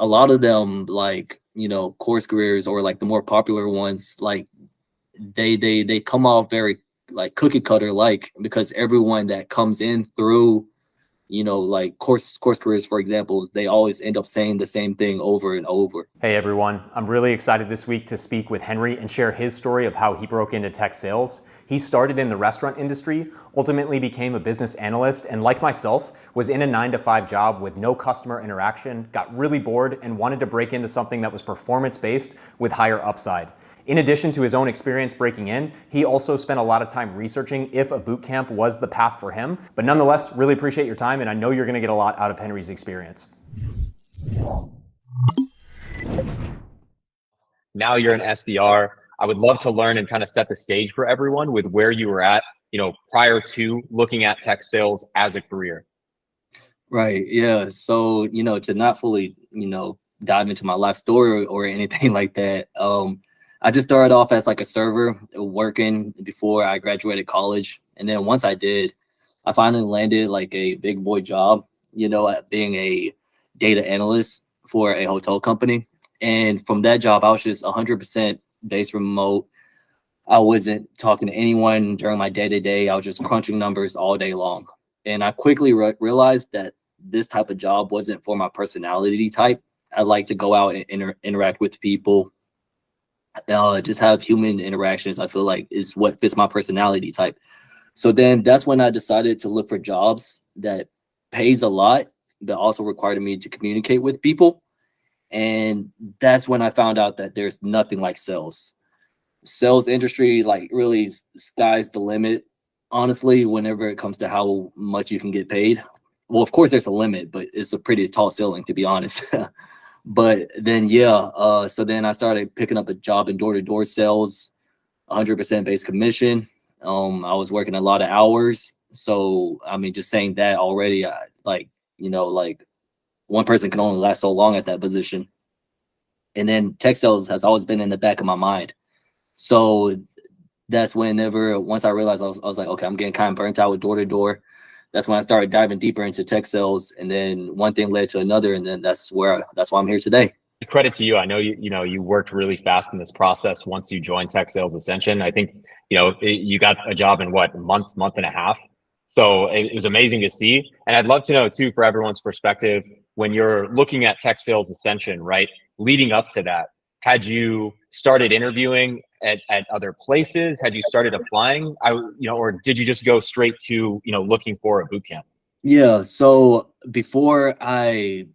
a lot of them, like, course careers, or like the more popular ones, like they come off very like cookie cutter, like, because everyone that comes in through, like course careers, for example, they always end up saying the same thing over and over. Hey everyone, I'm really excited this week to speak with Henry and share his story of how he broke into tech sales. He started in the restaurant industry, ultimately became a business analyst, and like myself, was in a 9-to-5 job with no customer interaction, got really bored, and wanted to break into something that was performance-based with higher upside. In addition to his own experience breaking in, he also spent a lot of time researching if a boot camp was the path for him. But nonetheless, really appreciate your time, and I know you're gonna get a lot out of Henry's experience. Now you're an SDR. I would love to learn and kind of set the stage for everyone with where you were at, prior to looking at tech sales as a career. Right. Yeah. So, to not fully, dive into my life story or anything like that. I just started off as like a server working before I graduated college. And then once I did, I finally landed like a big boy job, at being a data analyst for a hotel company. And from that job, I was just 100% based remote. I wasn't talking to anyone during my day to day. I was just crunching numbers all day long. And I quickly realized that this type of job wasn't for my personality type. I like to go out and interact with people, just have human interactions. I feel like is what fits my personality type. So then that's when I decided to look for jobs that pays a lot, but also required me to communicate with people. And that's when I found out that there's nothing like sales industry, like really sky's the limit, honestly, whenever it comes to how much you can get paid. Well, of course there's a limit, but it's a pretty tall ceiling, to be honest. But then so then I started picking up a job in door-to-door sales, 100% base commission. I was working a lot of hours, so I mean, just saying that already, like one person can only last so long at that position. And then tech sales has always been in the back of my mind. So that's whenever, once I realized, I was like, okay, I'm getting kind of burnt out with door to door. That's when I started diving deeper into tech sales, and then one thing led to another, and then that's why I'm here today. Credit to you. I know you worked really fast in this process once you joined Tech Sales Ascension. I think you got a job in what, month and a half. So it was amazing to see. And I'd love to know too, for everyone's perspective, when you're looking at Tech Sales Ascension, right? Leading up to that, had you started interviewing at other places? Had you started applying? Or did you just go straight to, looking for a boot camp? Yeah. So before I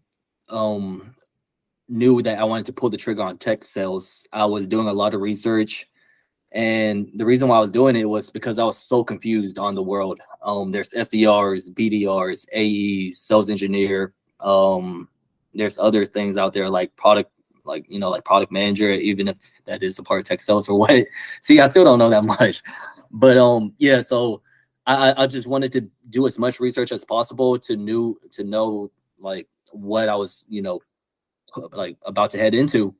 knew that I wanted to pull the trigger on tech sales, I was doing a lot of research. And the reason why I was doing it was because I was so confused on the world. There's SDRs, BDRs, AEs, sales engineer. There's other things out there like product, like product manager, even if that is a part of tech sales or what. See, I still don't know that much. But yeah, so I just wanted to do as much research as possible to know like what I was, like about to head into.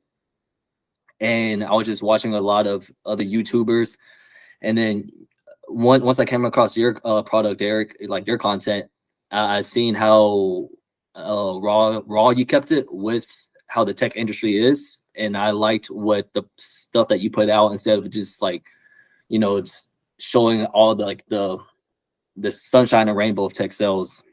And I was just watching a lot of other YouTubers. And then once I came across your product, Eric, like your content, I seen how raw you kept it with how the tech industry is, and I liked what the stuff that you put out instead of just like, it's showing all the sunshine and rainbow of tech sales.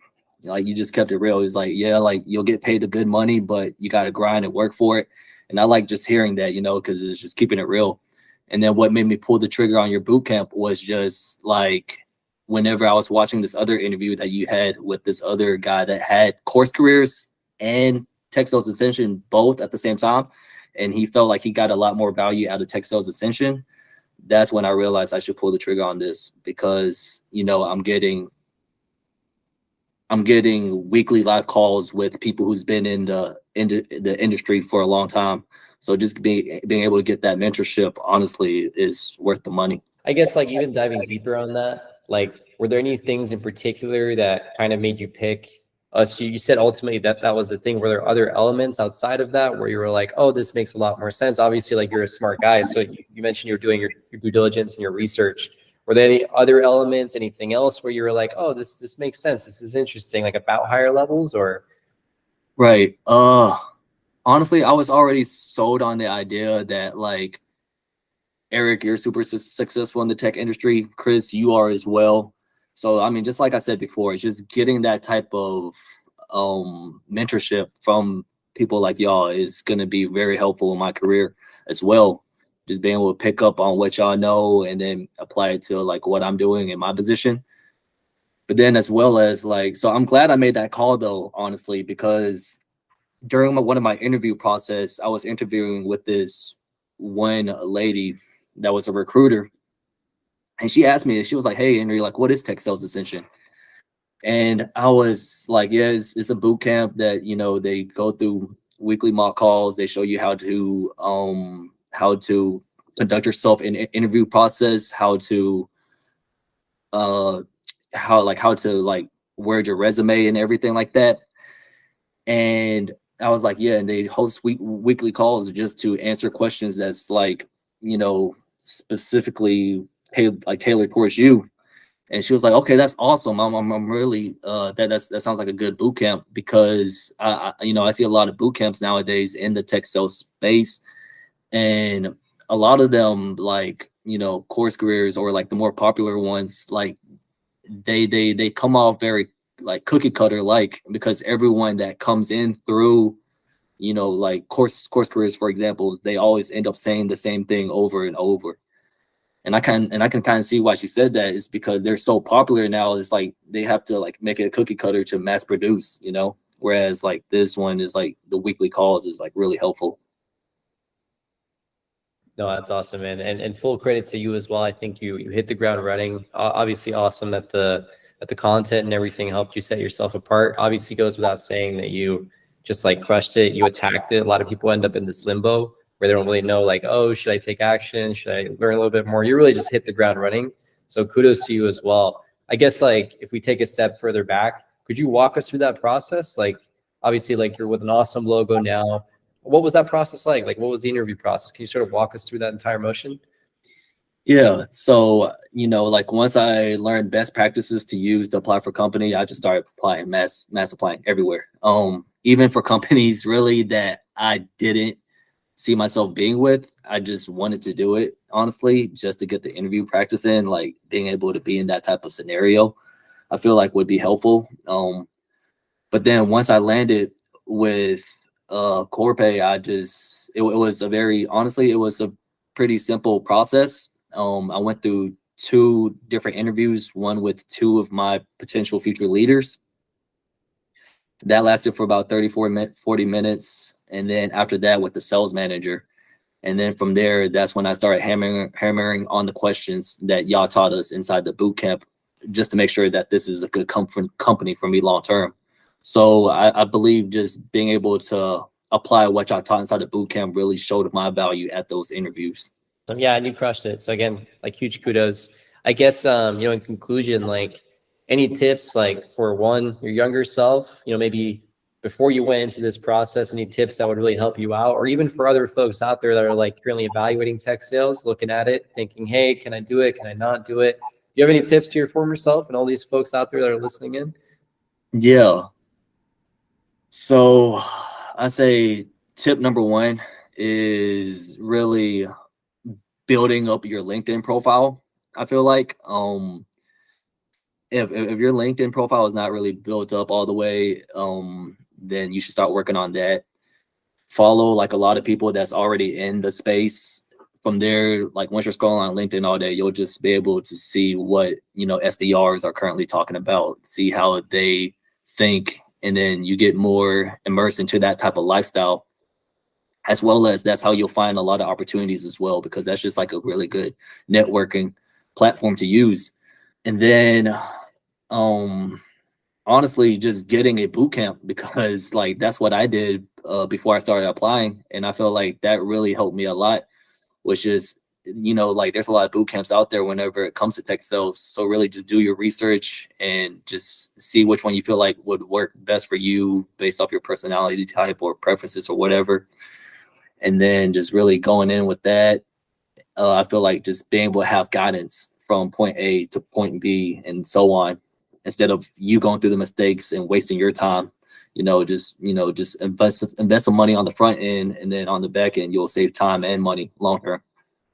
Like you just kept it real. It's like, yeah, like you'll get paid the good money, but you got to grind and work for it. And I like just hearing that, because it's just keeping it real. And then what made me pull the trigger on your boot camp was just like whenever I was watching this other interview that you had with this other guy that had course careers and tech sales ascension both at the same time, and he felt like he got a lot more value out of tech sales ascension. That's when I realized I should pull the trigger on this because, I'm getting weekly live calls with people who's been in the industry for a long time. So just being able to get that mentorship, honestly, is worth the money. I guess like even diving deeper on that, like were there any things in particular that kind of made you pick us? You said ultimately that was the thing. Were there other elements outside of that where you were like, oh, this makes a lot more sense? Obviously, like you're a smart guy. So you mentioned you were doing your due diligence and your research. Were there any other elements, anything else where you were like, oh, this makes sense. This is interesting, like about higher levels or? Right. honestly, I was already sold on the idea that like Eric, you're super successful in the tech industry. Chris, you are as well. So I mean, just like I said before, it's just getting that type of mentorship from people like y'all is going to be very helpful in my career as well. Just being able to pick up on what y'all know and then apply it to like what I'm doing in my position. But then as well as like, so I'm glad I made that call though, honestly, because during one of my interview process, I was interviewing with this one lady that was a recruiter, and she asked me, she was like, "Hey, Henry, like, what is Tech Sales Ascension?" And I was like, "Yeah, it's a boot camp that they go through weekly mock calls. They show you how to conduct yourself in an interview process, how to word your resume and everything like that." And I was like, yeah, and they host weekly calls just to answer questions that's like, specifically tailored towards you. And she was like, okay, that's awesome. I'm really that sounds like a good boot camp, because I see a lot of boot camps nowadays in the tech sales space, and a lot of them, like, course careers, or like the more popular ones, like they come off very like cookie cutter, like, because everyone that comes in through like course careers, for example, they always end up saying the same thing over and over. And I can kind of see why she said that, is because they're so popular now. It's like they have to like make it a cookie cutter to mass produce, whereas like this one is like the weekly calls is like really helpful. No, that's awesome, man. And full credit to you as well. I think you hit the ground running. Obviously awesome that the content and everything helped you set yourself apart. Obviously goes without saying that you just like crushed it. You attacked it. A lot of people end up in this limbo where they don't really know, like, oh, should I take action? Should I learn a little bit more? You really just hit the ground running. So kudos to you as well. I guess, like, if we take a step further back, could you walk us through that process? Like, obviously, like, you're with an awesome logo now. What was that process like? Like, what was the interview process? Can you sort of walk us through that entire motion? Yeah. So, like once I learned best practices to use to apply for company, I just started applying, mass applying everywhere. Even for companies really that I didn't see myself being with, I just wanted to do it, honestly, just to get the interview practice in, like being able to be in that type of scenario, I feel like would be helpful. But then once I landed with Corpay, it was a very, honestly, it was a pretty simple process. I went through 2 different interviews, one with 2 of my potential future leaders. That lasted for about 40 minutes. And then after that, with the sales manager. And then from there, that's when I started hammering on the questions that y'all taught us inside the boot camp, just to make sure that this is a good company for me long term. So I believe just being able to apply what y'all taught inside the boot camp really showed my value at those interviews. So yeah, and you crushed it. So again, like, huge kudos. I guess in conclusion, like, any tips, like, for one, your younger self, maybe before you went into this process, any tips that would really help you out, or even for other folks out there that are like currently evaluating tech sales, looking at it, thinking, hey, can I do it? Can I not do it? Do you have any tips to your former self and all these folks out there that are listening in? Yeah. So I say tip number 1 is really building up your LinkedIn profile. I feel like if your LinkedIn profile is not really built up all the way, then you should start working on that. Follow like a lot of people that's already in the space. From there, like once you're scrolling on LinkedIn all day, you'll just be able to see what SDRs are currently talking about, see how they think, and then you get more immersed into that type of lifestyle, as well as that's how you'll find a lot of opportunities as well, because that's just like a really good networking platform to use. And then honestly, just getting a boot camp, because like that's what I did before I started applying, and I feel like that really helped me a lot, which is like there's a lot of boot camps out there whenever it comes to tech sales. So really just do your research and just see which one you feel like would work best for you based off your personality type or preferences or whatever. And then just really going in with that, I feel like just being able to have guidance from point A to point B and so on, instead of you going through the mistakes and wasting your time, just invest some money on the front end, and then on the back end, you'll save time and money long term.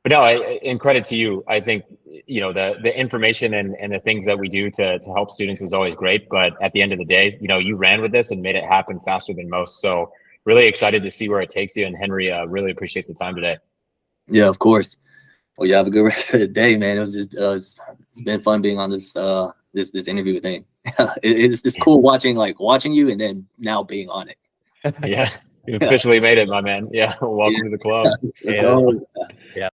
But no, in credit to you, I think, the information and the things that we do to help students is always great. But at the end of the day, you ran with this and made it happen faster than most. So really excited to see where it takes you. And Henry, really appreciate the time today. Yeah, of course. Well, you have a good rest of the day, man. It's been fun being on this interview thing. It's cool watching you and then now being on it. Yeah, you officially made it, my man. Yeah, welcome to the club. Let's go. Yeah.